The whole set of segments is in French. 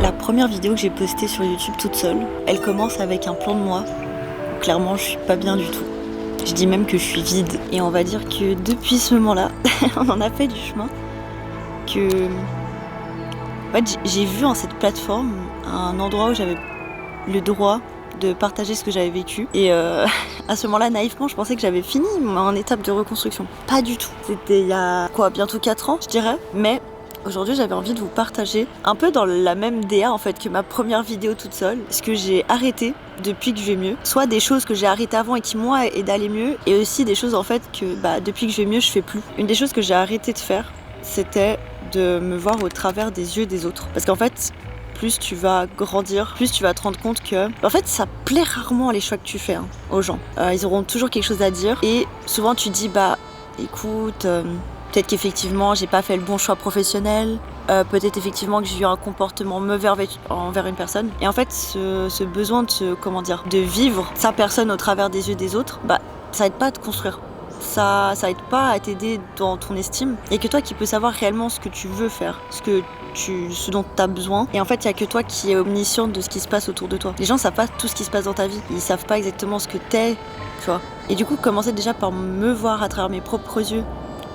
La première vidéo que j'ai postée sur YouTube toute seule, elle commence avec un plan de moi. Clairement, je suis pas bien du tout. Je dis même que je suis vide. Et on va dire que depuis ce moment-là, on en a fait du chemin. Que en fait, j'ai vu en cette plateforme un endroit où j'avais le droit de partager ce que j'avais vécu. Et à ce moment-là, naïvement, je pensais que j'avais fini mon étape de reconstruction. Pas du tout. C'était il y a bientôt 4 ans, je dirais. Mais aujourd'hui, j'avais envie de vous partager un peu dans la même DA en fait que ma première vidéo toute seule, ce que j'ai arrêté depuis que je vais mieux, soit des choses que j'ai arrêtées avant et qui m'ont aidé à aller mieux, et aussi des choses en fait que depuis que je vais mieux, je fais plus. Une des choses que j'ai arrêté de faire, c'était de me voir au travers des yeux des autres, parce qu'en fait, plus tu vas grandir, plus tu vas te rendre compte que en fait ça plaît rarement les choix que tu fais aux gens. Ils auront toujours quelque chose à dire, et souvent tu dis écoute, peut-être qu'effectivement j'ai pas fait le bon choix professionnel, peut-être effectivement que j'ai eu un comportement mauvais envers une personne. Et en fait ce besoin de vivre sa personne au travers des yeux des autres, ça aide pas à te construire. Ça aide pas à t'aider dans ton estime. Il y a que toi qui peux savoir réellement ce que tu veux faire, ce dont tu as besoin. Et en fait, il y a que toi qui es omniscient de ce qui se passe autour de toi. Les gens savent pas tout ce qui se passe dans ta vie. Ils savent pas exactement ce que t'es, tu vois. Et du coup, commencer déjà par me voir à travers mes propres yeux,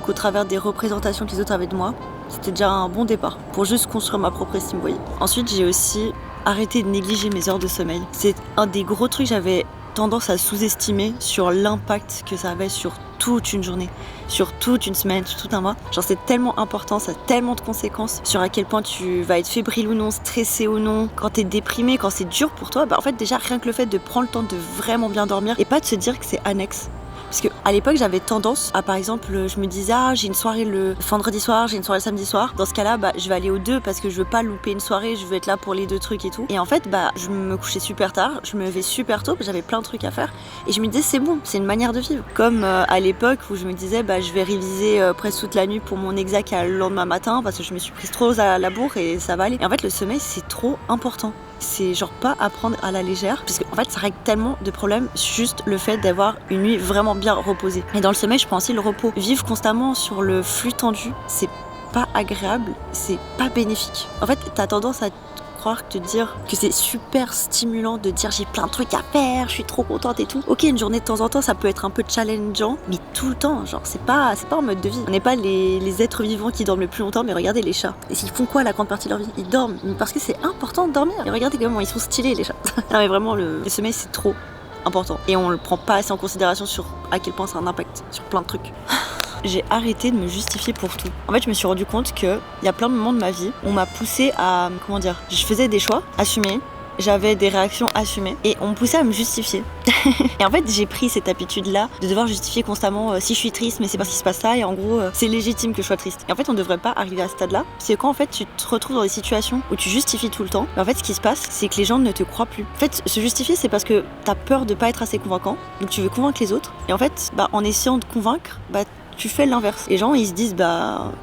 qu'au travers des représentations que les autres avaient de moi, c'était déjà un bon départ pour juste construire ma propre estime, vous voyez. Ensuite, j'ai aussi arrêté de négliger mes heures de sommeil. C'est un des gros trucs que j'avais tendance à sous-estimer sur l'impact que ça avait sur toute une journée, sur toute une semaine, sur tout un mois. Genre c'est tellement important, ça a tellement de conséquences sur à quel point tu vas être fébrile ou non, stressé ou non, quand t'es déprimé, quand c'est dur pour toi. En fait déjà rien que le fait de prendre le temps de vraiment bien dormir et pas de se dire que c'est annexe. Parce qu'à l'époque, j'avais tendance à, par exemple, je me disais, j'ai une soirée le vendredi soir, j'ai une soirée le samedi soir. Dans ce cas-là, je vais aller aux deux parce que je veux pas louper une soirée, je veux être là pour les deux trucs et tout. Et en fait, je me couchais super tard, je me levais super tôt, j'avais plein de trucs à faire. Et je me disais, c'est bon, c'est une manière de vivre. Comme à l'époque où je me disais, je vais réviser presque toute la nuit pour mon exac le lendemain matin parce que je me suis prise trop à la bourre et ça va aller. Et en fait, le sommeil, c'est trop important. C'est genre pas à prendre à la légère, parce qu'en fait ça règle tellement de problèmes, juste le fait d'avoir une nuit vraiment bien reposée. Et dans le sommeil, je prends aussi le repos. Vivre constamment sur le flux tendu, c'est pas agréable, c'est pas bénéfique. En fait, t'as tendance à te dire que c'est super stimulant de dire j'ai plein de trucs à faire, je suis trop contente et tout. Ok, une journée de temps en temps ça peut être un peu challengeant, mais tout le temps, genre c'est pas en mode de vie. On n'est pas les êtres vivants qui dorment le plus longtemps, mais regardez les chats. Et s'ils font quoi la grande partie de leur vie? Ils dorment, parce que c'est important de dormir. Et regardez comment ils sont stylés les chats. Non mais vraiment le sommeil c'est trop important. Et on le prend pas assez en considération sur à quel point ça a un impact sur plein de trucs. J'ai arrêté de me justifier pour tout. En fait, je me suis rendu compte qu'il y a plein de moments de ma vie où on m'a poussé à... Je faisais des choix assumés, j'avais des réactions assumées et on me poussait à me justifier. Et en fait, j'ai pris cette habitude-là de devoir justifier constamment si je suis triste, mais c'est parce qu'il se passe ça et en gros, c'est légitime que je sois triste. Et en fait, on ne devrait pas arriver à ce stade-là. C'est quand en fait, tu te retrouves dans des situations où tu justifies tout le temps. Mais en fait, ce qui se passe, c'est que les gens ne te croient plus. En fait, se justifier, c'est parce que t'as peur de pas être assez convaincant, donc tu veux convaincre les autres. Et en fait, en essayant de convaincre, tu fais l'inverse. Les gens, ils se disent,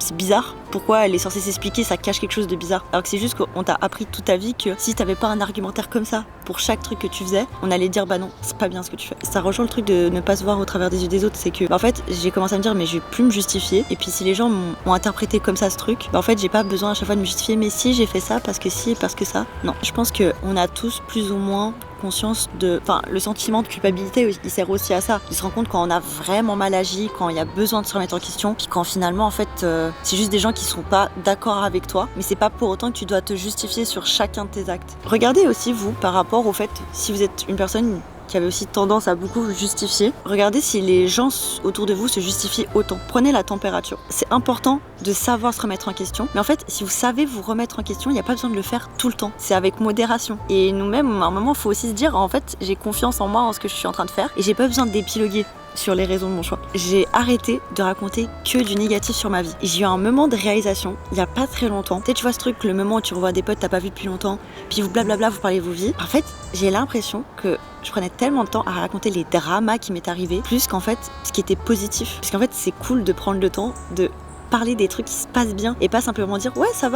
c'est bizarre. Pourquoi elle est censée s'expliquer, ça cache quelque chose de bizarre. Alors que c'est juste qu'on t'a appris toute ta vie que si t'avais pas un argumentaire comme ça pour chaque truc que tu faisais, on allait dire, non, c'est pas bien ce que tu fais. Ça rejoint le truc de ne pas se voir au travers des yeux des autres. C'est que, en fait, j'ai commencé à me dire, mais je vais plus me justifier. Et puis si les gens m'ont interprété comme ça ce truc, en fait, j'ai pas besoin à chaque fois de me justifier, mais si j'ai fait ça parce que si et parce que ça. Non, je pense qu'on a tous plus ou moins conscience le sentiment de culpabilité, il sert aussi à ça. Il se rend compte quand on a vraiment mal agi, quand il y a besoin de se remettre en question, puis quand finalement en fait c'est juste des gens qui sont pas d'accord avec toi, mais c'est pas pour autant que tu dois te justifier sur chacun de tes actes. Regardez aussi vous par rapport au fait si vous êtes une personne qui avait aussi tendance à beaucoup vous justifier. Regardez si les gens autour de vous se justifient autant. Prenez la température. C'est important de savoir se remettre en question. Mais en fait, si vous savez vous remettre en question, il n'y a pas besoin de le faire tout le temps. C'est avec modération. Et nous-mêmes, à un moment, il faut aussi se dire, en fait, j'ai confiance en moi, en ce que je suis en train de faire. Et j'ai pas besoin d'épiloguer sur les raisons de mon choix. J'ai arrêté de raconter que du négatif sur ma vie. Et j'ai eu un moment de réalisation, il y a pas très longtemps. Tu vois ce truc, le moment où tu revois des potes que t'as pas vu depuis longtemps, puis vous blablabla, vous parlez de vos vies. En fait, j'ai l'impression que je prenais tellement de temps à raconter les dramas qui m'étaient arrivés, plus qu'en fait, ce qui était positif. Parce qu'en fait, c'est cool de prendre le temps de parler des trucs qui se passent bien et pas simplement dire ouais ça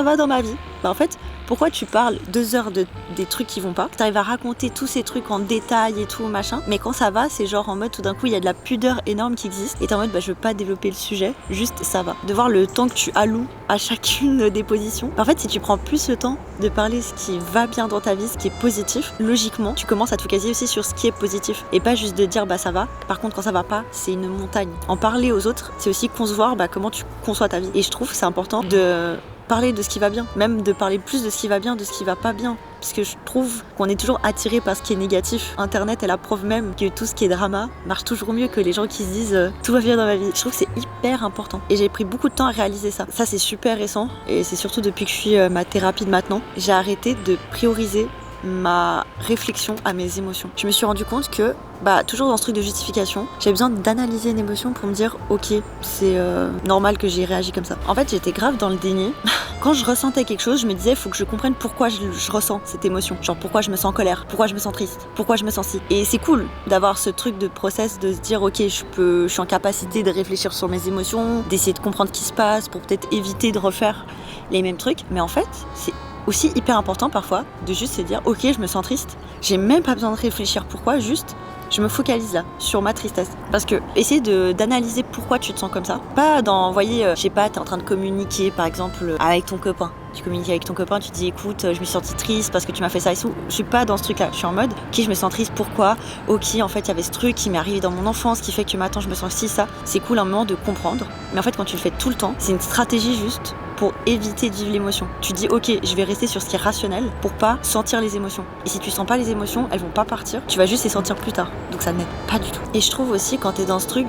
va dans ma vie. Bah en fait, pourquoi tu parles 2 heures des trucs qui vont pas, que t'arrives à raconter tous ces trucs en détail et tout machin, mais quand ça va, c'est genre en mode tout d'un coup il y a de la pudeur énorme qui existe et t'es en mode bah je veux pas développer le sujet, juste ça va. De voir le temps que tu alloues à chacune des positions. En fait, si tu prends plus le temps de parler ce qui va bien dans ta vie, ce qui est positif, logiquement, tu commences à te focaliser aussi sur ce qui est positif et pas juste de dire bah ça va. Par contre, quand ça va pas, c'est une montagne. En parler aux autres, c'est aussi concevoir comment tu conçois ta vie. Et je trouve que c'est important de parler de ce qui va bien, même de parler plus de ce qui va bien, de ce qui va pas bien. Parce que je trouve qu'on est toujours attiré par ce qui est négatif. Internet est la preuve même que tout ce qui est drama marche toujours mieux que les gens qui se disent tout va bien dans ma vie. Je trouve que c'est hyper important. Et j'ai pris beaucoup de temps à réaliser ça. Ça, c'est super récent. Et c'est surtout depuis que je suis ma thérapie de maintenant. J'ai arrêté de prioriser ma réflexion à mes émotions. Je me suis rendu compte que toujours dans ce truc de justification, j'avais besoin d'analyser une émotion pour me dire ok, c'est normal que j'ai réagi comme ça. En fait, j'étais grave dans le déni. Quand je ressentais quelque chose, je me disais faut que je comprenne pourquoi je ressens cette émotion. Genre pourquoi je me sens en colère, pourquoi je me sens triste, pourquoi je me sens si. Et c'est cool d'avoir ce truc de process, de se dire ok, je suis en capacité de réfléchir sur mes émotions, d'essayer de comprendre ce qui se passe pour peut-être éviter de refaire les mêmes trucs. Mais en fait, c'est aussi hyper important parfois de juste se dire ok, je me sens triste, j'ai même pas besoin de réfléchir pourquoi, juste je me focalise là sur ma tristesse. Parce que essayer d'analyser pourquoi tu te sens comme ça, pas d'envoyer je sais pas, t'es en train de communiquer par exemple avec ton copain, tu communiques avec ton copain, tu te dis écoute, je me suis sentie triste parce que tu m'as fait ça et tout. Je suis pas dans ce truc là, je suis en mode ok, je me sens triste, pourquoi, ok, en fait il y avait ce truc qui m'est arrivé dans mon enfance qui fait que maintenant je me sens si ça. C'est cool un moment de comprendre, mais en fait quand tu le fais tout le temps, c'est une stratégie juste pour éviter de vivre l'émotion. Tu dis ok, je vais rester sur ce qui est rationnel pour pas sentir les émotions. Et si tu sens pas les émotions, elles vont pas partir, tu vas juste les sentir plus tard. Donc ça n'aide pas du tout. Et je trouve aussi quand t'es dans ce truc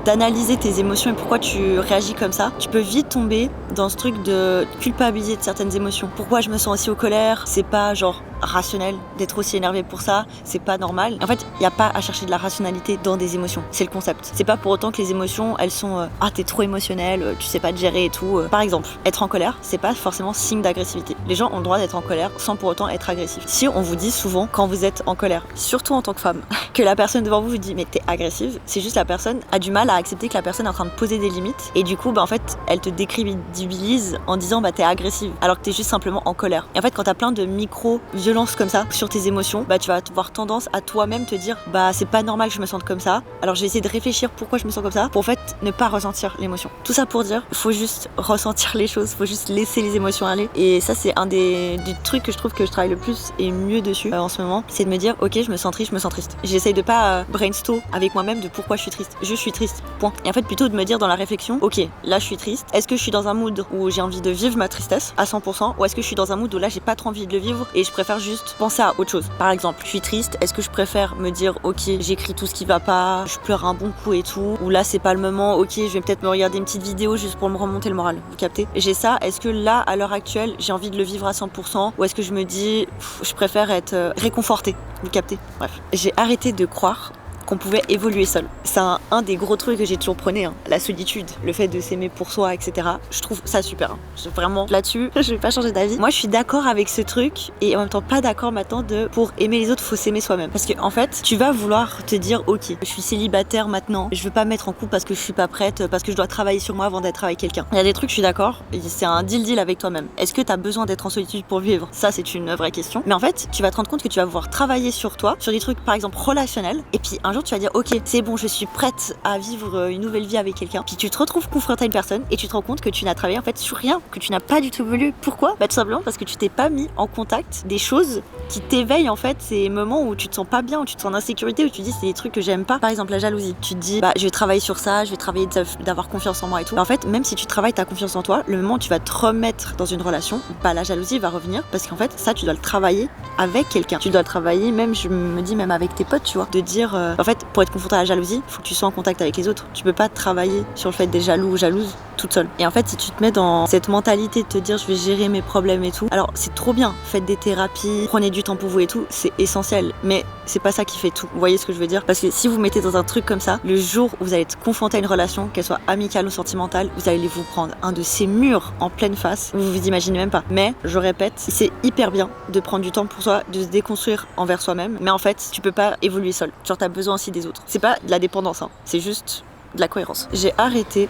d'analyser tes émotions et pourquoi tu réagis comme ça, tu peux vite tomber dans ce truc de culpabiliser de certaines émotions. Pourquoi je me sens aussi en colère, c'est pas genre rationnel d'être aussi énervé pour ça, c'est pas normal. En fait, il n'y a pas à chercher de la rationalité dans des émotions, c'est le concept. C'est pas pour autant que les émotions, elles sont ah t'es trop émotionnel, tu sais pas te gérer et tout. Par exemple, être en colère, c'est pas forcément signe d'agressivité. Les gens ont le droit d'être en colère sans pour autant être agressif. Si on vous dit souvent quand vous êtes en colère, surtout en tant que femme, que la personne devant vous vous dit mais t'es agressive, c'est juste la personne a du mal à accepter que la personne est en train de poser des limites et du coup en fait elle te décrédibilise en disant t'es agressive alors que t'es juste simplement en colère. Et en fait quand t'as plein de micro-violences comme ça sur tes émotions, tu vas avoir tendance à toi-même te dire c'est pas normal que je me sente comme ça, alors je vais essayer de réfléchir pourquoi je me sens comme ça pour en fait ne pas ressentir l'émotion. Tout ça pour dire faut juste ressentir les choses, faut juste laisser les émotions aller. Et ça c'est un des trucs que je trouve que je travaille le plus et mieux dessus en ce moment, c'est de me dire ok, je me sens triste. J'essaye de pas brainstorm avec moi-même de pourquoi je suis triste. Je suis triste, point. Et en fait plutôt de me dire dans la réflexion ok, là je suis triste, est-ce que je suis dans un mood où j'ai envie de vivre ma tristesse à 100% ou est-ce que je suis dans un mood où là j'ai pas trop envie de le vivre et je préfère juste penser à autre chose. Par exemple, je suis triste, est-ce que je préfère me dire ok, j'écris tout ce qui va pas, je pleure un bon coup et tout, ou là c'est pas le moment, ok, je vais peut-être me regarder une petite vidéo juste pour me remonter le moral, vous captez? J'ai ça, est-ce que là à l'heure actuelle j'ai envie de le vivre à 100% ou est-ce que je me dis je préfère être réconfortée, vous captez? Bref, j'ai arrêté de croire qu'on pouvait évoluer seul. C'est un des gros trucs que j'ai toujours prôné, la solitude, le fait de s'aimer pour soi, etc. Je trouve ça super. Vraiment, là-dessus, je vais pas changer d'avis. Moi, je suis d'accord avec ce truc et en même temps pas d'accord maintenant pour aimer les autres, faut s'aimer soi-même. Parce que en fait, tu vas vouloir te dire ok, je suis célibataire maintenant, je veux pas me mettre en couple parce que je suis pas prête, parce que je dois travailler sur moi avant d'être avec quelqu'un. Il y a des trucs, je suis d'accord, c'est un deal avec toi-même. Est-ce que t'as besoin d'être en solitude pour vivre? Ça, c'est une vraie question. Mais en fait, tu vas te rendre compte que tu vas pouvoir travailler sur toi, sur des trucs par exemple relationnels, et puis un jour tu vas dire ok, c'est bon, je suis prête à vivre une nouvelle vie avec quelqu'un. Puis tu te retrouves confronté à une personne et tu te rends compte que tu n'as travaillé en fait sur rien, que tu n'as pas du tout voulu. Pourquoi? Tout simplement parce que tu t'es pas mis en contact des choses qui t'éveillent en fait, ces moments où tu te sens pas bien, où tu te sens en insécurité, où tu dis c'est des trucs que j'aime pas. Par exemple la jalousie. Tu te dis je vais travailler sur ça, je vais travailler d'avoir confiance en moi et tout. En fait, même si tu travailles ta confiance en toi, le moment où tu vas te remettre dans une relation, la jalousie va revenir parce qu'en fait ça tu dois le travailler avec quelqu'un. Tu dois le travailler même, je me dis même avec tes potes, tu vois, de dire en fait pour être confronté à la jalousie, faut que tu sois en contact avec les autres. Tu peux pas travailler sur le fait d'être jaloux ou jalouse toute seule. Et en fait, si tu te mets dans cette mentalité de te dire je vais gérer mes problèmes et tout, alors c'est trop bien, faites des thérapies, prenez du temps pour vous et tout, c'est essentiel, mais c'est pas ça qui fait tout. Vous voyez ce que je veux dire? Parce que si vous mettez dans un truc comme ça, le jour où vous allez être confronté à une relation, qu'elle soit amicale ou sentimentale, vous allez vous prendre un de ces murs en pleine face, vous vous imaginez même pas. Mais je répète, c'est hyper bien de prendre du temps pour soi, de se déconstruire envers soi-même, mais en fait, tu peux pas évoluer seul. Genre t'as besoin aussi des autres. C'est pas de la dépendance, c'est juste de la cohérence. J'ai arrêté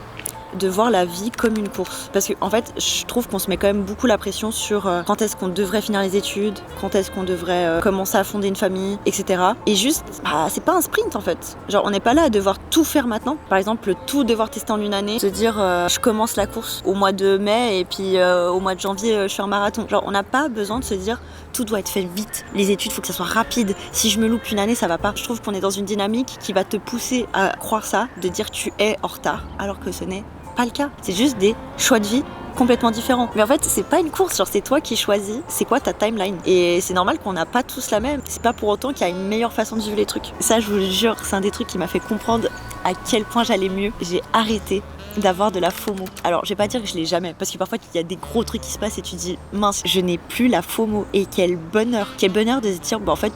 de voir la vie comme une course. Parce que en fait, je trouve qu'on se met quand même beaucoup la pression sur quand est-ce qu'on devrait finir les études, quand est-ce qu'on devrait commencer à fonder une famille, etc. Et juste, c'est pas un sprint en fait. Genre, on n'est pas là à devoir tout faire maintenant. Par exemple, tout devoir tester en une année, se dire je commence la course au mois de mai et puis au mois de janvier je fais un marathon. Genre, on n'a pas besoin de se dire tout doit être fait vite. Les études, faut que ça soit rapide. Si je me loupe une année, ça va pas. Je trouve qu'on est dans une dynamique qui va te pousser à croire ça, de dire tu es en retard, alors que ce n'est pas le cas. C'est juste des choix de vie complètement différents. Mais en fait, c'est pas une course, genre c'est toi qui choisis c'est quoi ta timeline. Et c'est normal qu'on n'a pas tous la même. C'est pas pour autant qu'il y a une meilleure façon de vivre les trucs. Ça, je vous le jure, c'est un des trucs qui m'a fait comprendre à quel point j'allais mieux. J'ai arrêté d'avoir de la FOMO. Alors, je vais pas dire que je l'ai jamais, parce que parfois, il y a des gros trucs qui se passent et tu te dis, mince, je n'ai plus la FOMO. Et quel bonheur de se dire, en fait,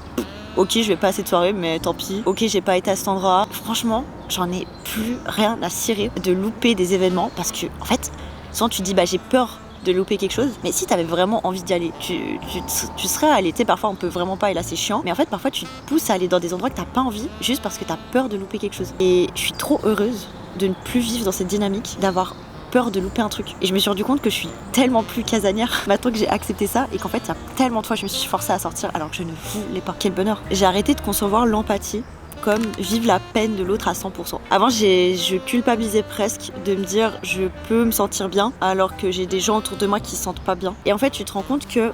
ok, je vais pas à cette soirée, mais tant pis. Ok, j'ai pas été à cet endroit. Franchement, j'en ai plus rien à cirer de louper des événements, parce que, en fait, souvent tu te dis, j'ai peur de louper quelque chose, mais si t'avais vraiment envie d'y aller, tu serais allé. Tu sais, parfois on peut vraiment pas et là c'est chiant, mais en fait parfois tu te pousses à aller dans des endroits que t'as pas envie juste parce que t'as peur de louper quelque chose. Et je suis trop heureuse de ne plus vivre dans cette dynamique, d'avoir peur de louper un truc. Et je me suis rendu compte que je suis tellement plus casanière maintenant que j'ai accepté ça, et qu'en fait il y a tellement de fois je me suis forcée à sortir alors que je ne voulais pas. Quel bonheur. J'ai arrêté de concevoir l'empathie comme vivre la peine de l'autre à 100%. Avant, je culpabilisais presque de me dire je peux me sentir bien alors que j'ai des gens autour de moi qui se sentent pas bien. Et en fait, tu te rends compte que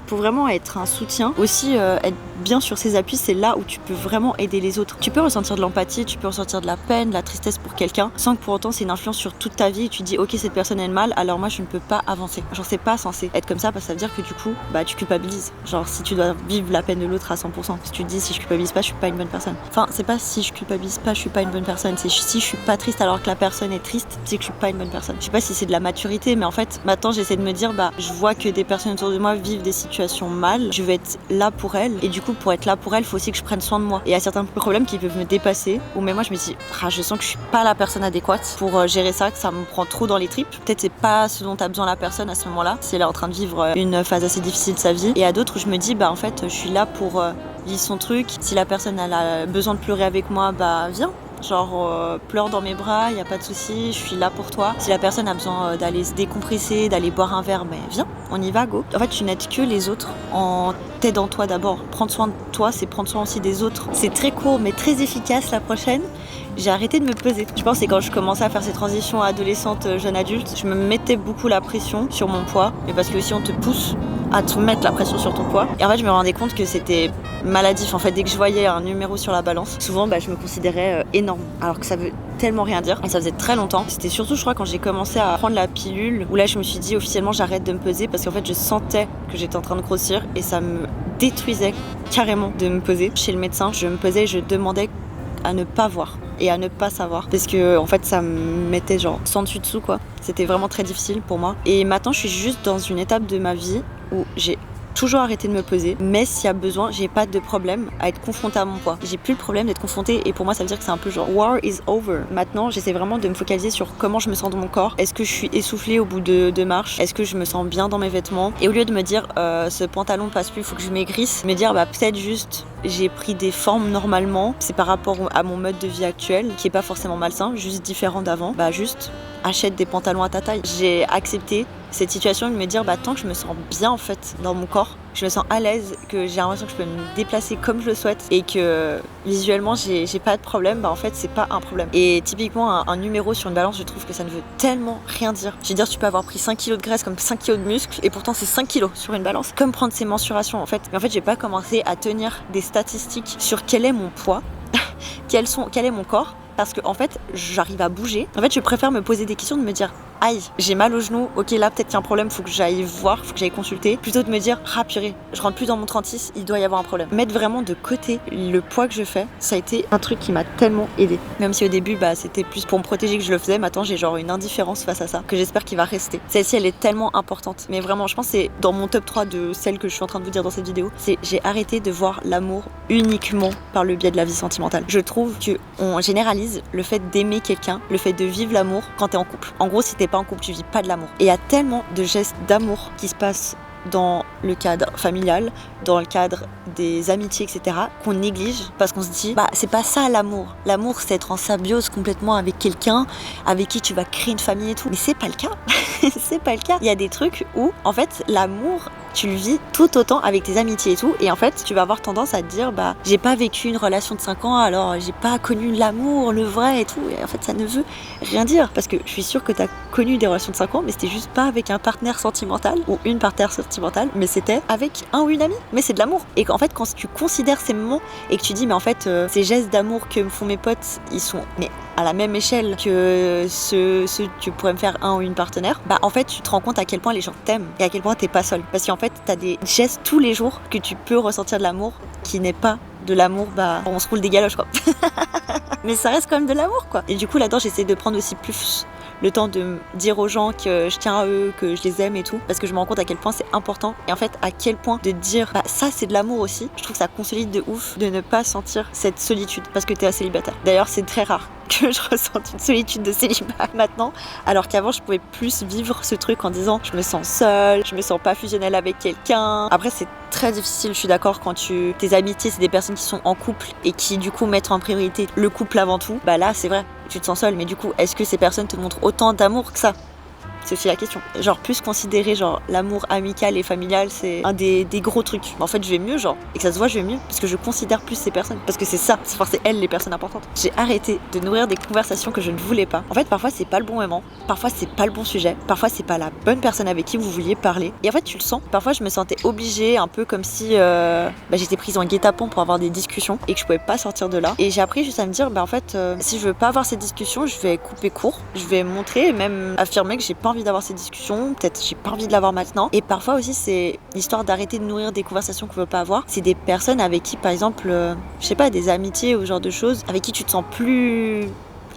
pour vraiment être un soutien, aussi être bien sur ses appuis, c'est là où tu peux vraiment aider les autres. Tu peux ressentir de l'empathie, tu peux ressentir de la peine, de la tristesse pour quelqu'un, sans que pour autant c'est une influence sur toute ta vie et tu te dis ok, cette personne a le mal, alors moi je ne peux pas avancer. Genre c'est pas censé être comme ça, parce que ça veut dire que du coup tu culpabilises. Genre si tu dois vivre la peine de l'autre à 100%, si tu te dis si je culpabilise pas, je suis pas une bonne personne. Enfin, c'est pas si je culpabilise pas, je suis pas une bonne personne, c'est si je suis pas triste alors que la personne est triste, c'est que je suis pas une bonne personne. Je sais pas si c'est de la maturité, mais en fait maintenant j'essaie de me dire je vois que des personnes autour de moi vivent des situations mal, je vais être là pour elles, et du coup pour être là pour elles, il faut aussi que je prenne soin de moi. Et il y a certains problèmes qui peuvent me dépasser, ou même moi je me dis je sens que je suis pas la personne adéquate pour gérer ça, que ça me prend trop dans les tripes. Peut-être c'est pas ce dont a besoin la personne à ce moment-là, si elle est en train de vivre une phase assez difficile de sa vie. Et à d'autres où je me dis en fait je suis là pour vivre son truc. Si la personne elle a besoin de pleurer avec moi, viens. Genre pleure dans mes bras, y a pas de souci, je suis là pour toi. Si la personne a besoin d'aller se décompresser, d'aller boire un verre, viens, on y va, go. En fait, tu n'aides que les autres en t'aidant toi d'abord. Prendre soin de toi, c'est prendre soin aussi des autres. C'est très court mais très efficace. La prochaine, j'ai arrêté de me peser. Je pense que c'est quand je commençais à faire ces transitions adolescente, jeune adulte, je me mettais beaucoup la pression sur mon poids, mais parce que aussi on te pousse à te mettre la pression sur ton poids. Et en fait, je me rendais compte que c'était maladif. En fait, dès que je voyais un numéro sur la balance, souvent je me considérais énorme, alors que ça veut tellement rien dire. Et ça faisait très longtemps. C'était surtout, je crois, quand j'ai commencé à prendre la pilule, où là je me suis dit officiellement j'arrête de me peser, parce qu'en fait je sentais que j'étais en train de grossir et ça me détruisait carrément de me peser. Chez le médecin, je me pesais et je demandais à ne pas voir et à ne pas savoir, parce que en fait ça me mettait genre sans dessus dessous quoi. C'était vraiment très difficile pour moi. Et maintenant je suis juste dans une étape de ma vie où j'ai toujours arrêté de me peser, mais s'il y a besoin, j'ai pas de problème à être confrontée à mon poids. J'ai plus le problème d'être confrontée, et pour moi ça veut dire que c'est un peu genre war is over. Maintenant j'essaie vraiment de me focaliser sur comment je me sens dans mon corps. Est-ce que je suis essoufflée au bout de 2 marches? Est-ce que je me sens bien dans mes vêtements? Et au lieu de me dire ce pantalon passe plus, il faut que je maigrisse, me dire peut-être juste j'ai pris des formes normalement, c'est par rapport à mon mode de vie actuel qui est pas forcément malsain, juste différent d'avant. Juste achète des pantalons à ta taille. J'ai accepté cette situation de me dire tant que je me sens bien en fait dans mon corps, je me sens à l'aise, que j'ai l'impression que je peux me déplacer comme je le souhaite et que visuellement j'ai pas de problème, en fait c'est pas un problème. Et typiquement un numéro sur une balance, je trouve que ça ne veut tellement rien dire. Je veux dire, tu peux avoir pris 5 kilos de graisse comme 5 kilos de muscle et pourtant c'est 5 kilos sur une balance. Comme prendre ses mensurations en fait. Mais en fait j'ai pas commencé à tenir des statistiques sur quel est mon poids, quel est mon corps, parce que en fait j'arrive à bouger. En fait je préfère me poser des questions, de me dire aïe, j'ai mal au genou, ok là peut-être qu'il y a un problème, faut que j'aille voir, faut que j'aille consulter, plutôt de me dire purée, je rentre plus dans mon 36, il doit y avoir un problème. Mettre vraiment de côté le poids que je fais, ça a été un truc qui m'a tellement aidée. Même si au début c'était plus pour me protéger que je le faisais, maintenant j'ai genre une indifférence face à ça, que j'espère qu'il va rester. Celle-ci elle est tellement importante, mais vraiment je pense que c'est dans mon top 3 de celles que je suis en train de vous dire dans cette vidéo, c'est j'ai arrêté de voir l'amour uniquement par le biais de la vie sentimentale. Je trouve qu'on généralise le fait d'aimer quelqu'un, le fait de vivre l'amour quand t'es en couple. En gros, si t'es pas en couple, tu vis pas de l'amour. Et il y a tellement de gestes d'amour qui se passent dans le cadre familial, dans le cadre des amitiés, etc., qu'on néglige parce qu'on se dit c'est pas ça l'amour. L'amour, c'est être en symbiose complètement avec quelqu'un avec qui tu vas créer une famille et tout. Mais c'est pas le cas. C'est pas le cas. Il y a des trucs où, en fait, l'amour, tu le vis tout autant avec tes amitiés et tout. Et en fait, tu vas avoir tendance à te dire j'ai pas vécu une relation de 5 ans, alors j'ai pas connu l'amour, le vrai et tout. Et en fait, ça ne veut rien dire. Parce que je suis sûre que t'as connu des relations de 5 ans, mais c'était juste pas avec un partenaire sentimental ou une partenaire sentimentale, mais c'était avec un ou une amie. Mais c'est de l'amour. Et qu'en fait, quand tu considères ces moments et que tu dis, mais en fait, ces gestes d'amour que me font mes potes, ils sont à la même échelle que ceux que tu pourrais me faire un ou une partenaire, en fait, tu te rends compte à quel point les gens t'aiment et à quel point t'es pas seul. Parce qu'en fait, t'as des gestes tous les jours que tu peux ressentir de l'amour qui n'est pas de l'amour, on se roule des galoches, quoi. Mais ça reste quand même de l'amour, quoi. Et du coup, là-dedans, j'essaie de prendre aussi plus le temps de dire aux gens que je tiens à eux, que je les aime et tout, parce que je me rends compte à quel point c'est important. Et en fait, à quel point de dire ça, c'est de l'amour aussi. Je trouve que ça consolide de ouf de ne pas sentir cette solitude parce que t'es célibataire. D'ailleurs, c'est très rare que je ressente une solitude de célibat maintenant, alors qu'avant je pouvais plus vivre ce truc en disant je me sens seule, je me sens pas fusionnelle avec quelqu'un. Après c'est très difficile, je suis d'accord, quand tes amitiés c'est des personnes qui sont en couple et qui du coup mettent en priorité le couple avant tout, là c'est vrai, tu te sens seule, mais du coup est-ce que ces personnes te montrent autant d'amour que ça ? C'est aussi la question. Genre plus considérer l'amour amical et familial, c'est un des gros trucs. En fait je vais mieux et que ça se voit je vais mieux parce que je considère plus ces personnes. Parce que c'est ça, c'est elles les personnes importantes. J'ai arrêté de nourrir des conversations que je ne voulais pas. En fait parfois c'est pas le bon moment, parfois c'est pas le bon sujet, parfois c'est pas la bonne personne avec qui vous vouliez parler. Et en fait tu le sens. Parfois je me sentais obligée, un peu comme si j'étais prise en guet-apens pour avoir des discussions et que je pouvais pas sortir de là. Et j'ai appris juste à me dire en fait si je veux pas avoir ces discussions, je vais couper court, je vais montrer et même affirmer que j'ai pas envie d'avoir ces discussions, peut-être j'ai pas envie de l'avoir maintenant. Et parfois aussi c'est l'histoire d'arrêter de nourrir des conversations qu'on veut pas avoir. C'est des personnes avec qui par exemple je sais pas, des amitiés ou ce genre de choses avec qui tu te sens plus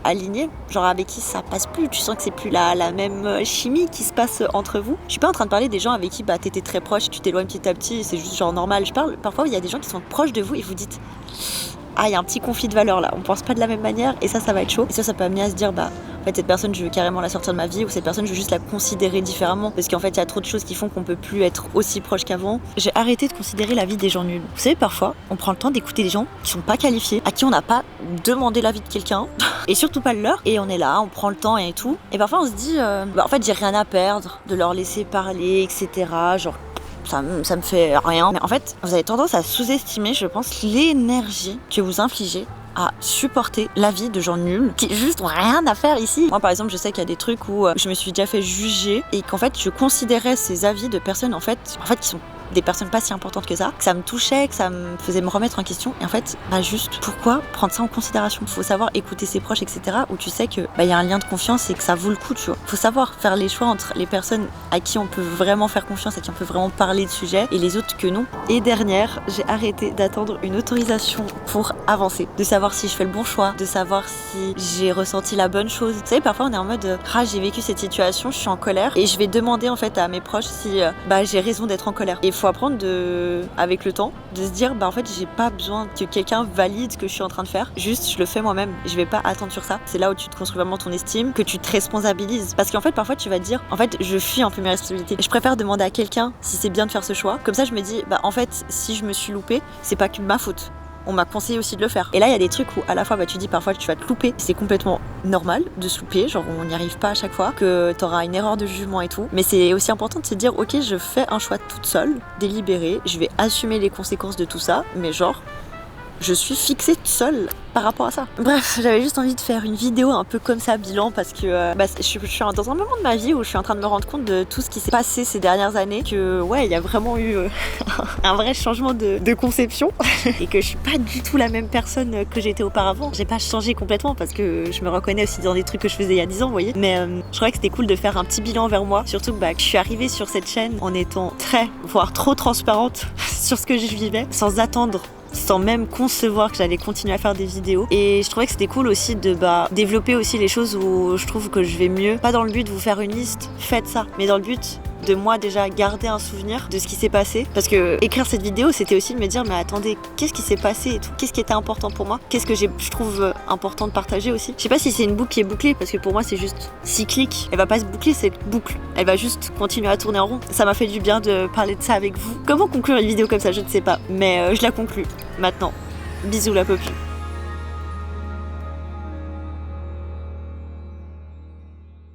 aligné, avec qui ça passe plus, tu sens que c'est plus la même chimie qui se passe entre vous. Je suis pas en train de parler des gens avec qui t'étais très proche, tu t'éloignes petit à petit, c'est juste normal. Je parle parfois il y a des gens qui sont proches de vous et vous dites il y a un petit conflit de valeurs là, on pense pas de la même manière et ça va être chaud. Et ça peut amener à se dire en fait cette personne je veux carrément la sortir de ma vie, ou cette personne je veux juste la considérer différemment parce qu'en fait il y a trop de choses qui font qu'on peut plus être aussi proche qu'avant. J'ai arrêté de considérer la vie des gens nuls. Vous savez, parfois on prend le temps d'écouter des gens qui sont pas qualifiés, à qui on n'a pas demandé l'avis de quelqu'un et surtout pas le leur, et on est là, on prend le temps et tout, et parfois on se dit en fait j'ai rien à perdre de leur laisser parler, etc. Ça me fait rien. Mais en fait, vous avez tendance à sous-estimer, je pense, l'énergie que vous infligez à supporter la vie de gens nuls qui juste ont rien à faire ici. Moi par exemple je sais qu'il y a des trucs où je me suis déjà fait juger et qu'en fait je considérais ces avis de personnes en fait qui sont des personnes pas si importantes que ça me touchait, que ça me faisait me remettre en question. Et en fait, juste pourquoi prendre ça en considération ? Faut savoir écouter ses proches, etc. où tu sais que y a un lien de confiance et que ça vaut le coup, tu vois. Faut savoir faire les choix entre les personnes à qui on peut vraiment faire confiance, à qui on peut vraiment parler de sujet, et les autres que non. Et dernière, j'ai arrêté d'attendre une autorisation pour avancer, de savoir si je fais le bon choix, de savoir si j'ai ressenti la bonne chose. Vous savez, parfois on est en mode j'ai vécu cette situation, je suis en colère, et je vais demander en fait à mes proches si j'ai raison d'être en colère. Et faut apprendre avec le temps de se dire en fait j'ai pas besoin que quelqu'un valide ce que je suis en train de faire, juste je le fais moi-même, je vais pas attendre sur ça. C'est là où tu te construis vraiment ton estime, que tu te responsabilises, parce qu'en fait parfois tu vas te dire en fait je fuis un peu mes responsabilités, je préfère demander à quelqu'un si c'est bien de faire ce choix, comme ça je me dis en fait si je me suis loupée c'est pas que ma faute, on m'a conseillé aussi de le faire. Et là il y a des trucs où à la fois tu dis parfois tu vas te louper, c'est complètement normal de se louper, on n'y arrive pas à chaque fois, que t'auras une erreur de jugement et tout, mais c'est aussi important de se dire ok je fais un choix toute seule, délibéré, je vais assumer les conséquences de tout ça, mais je suis fixée toute seule par rapport à ça. Bref, j'avais juste envie de faire une vidéo un peu comme ça, bilan, parce que je suis dans un moment de ma vie où je suis en train de me rendre compte de tout ce qui s'est passé ces dernières années, que il y a vraiment eu un vrai changement de conception et que je suis pas du tout la même personne que j'étais auparavant. J'ai pas changé complètement parce que je me reconnais aussi dans des trucs que je faisais il y a 10 ans, vous voyez. Mais je trouvais que c'était cool de faire un petit bilan vers moi, surtout que je suis arrivée sur cette chaîne en étant voire trop transparente sur ce que je vivais, sans attendre, sans même concevoir que j'allais continuer à faire des vidéos. Et je trouvais que c'était cool aussi de développer aussi les choses où je trouve que je vais mieux. Pas dans le but de vous faire une liste, faites ça, mais dans le but de moi déjà garder un souvenir de ce qui s'est passé. Parce que écrire cette vidéo, c'était aussi de me dire mais attendez, qu'est-ce qui s'est passé et tout, qu'est-ce qui était important pour moi, qu'est-ce que je trouve important de partager aussi. Je sais pas si c'est une boucle qui est bouclée, parce que pour moi c'est juste cyclique. Elle va pas se boucler cette boucle, elle va juste continuer à tourner en rond. Ça m'a fait du bien de parler de ça avec vous. Comment conclure une vidéo comme ça, je ne sais pas, mais je la conclue maintenant. Bisous la popu.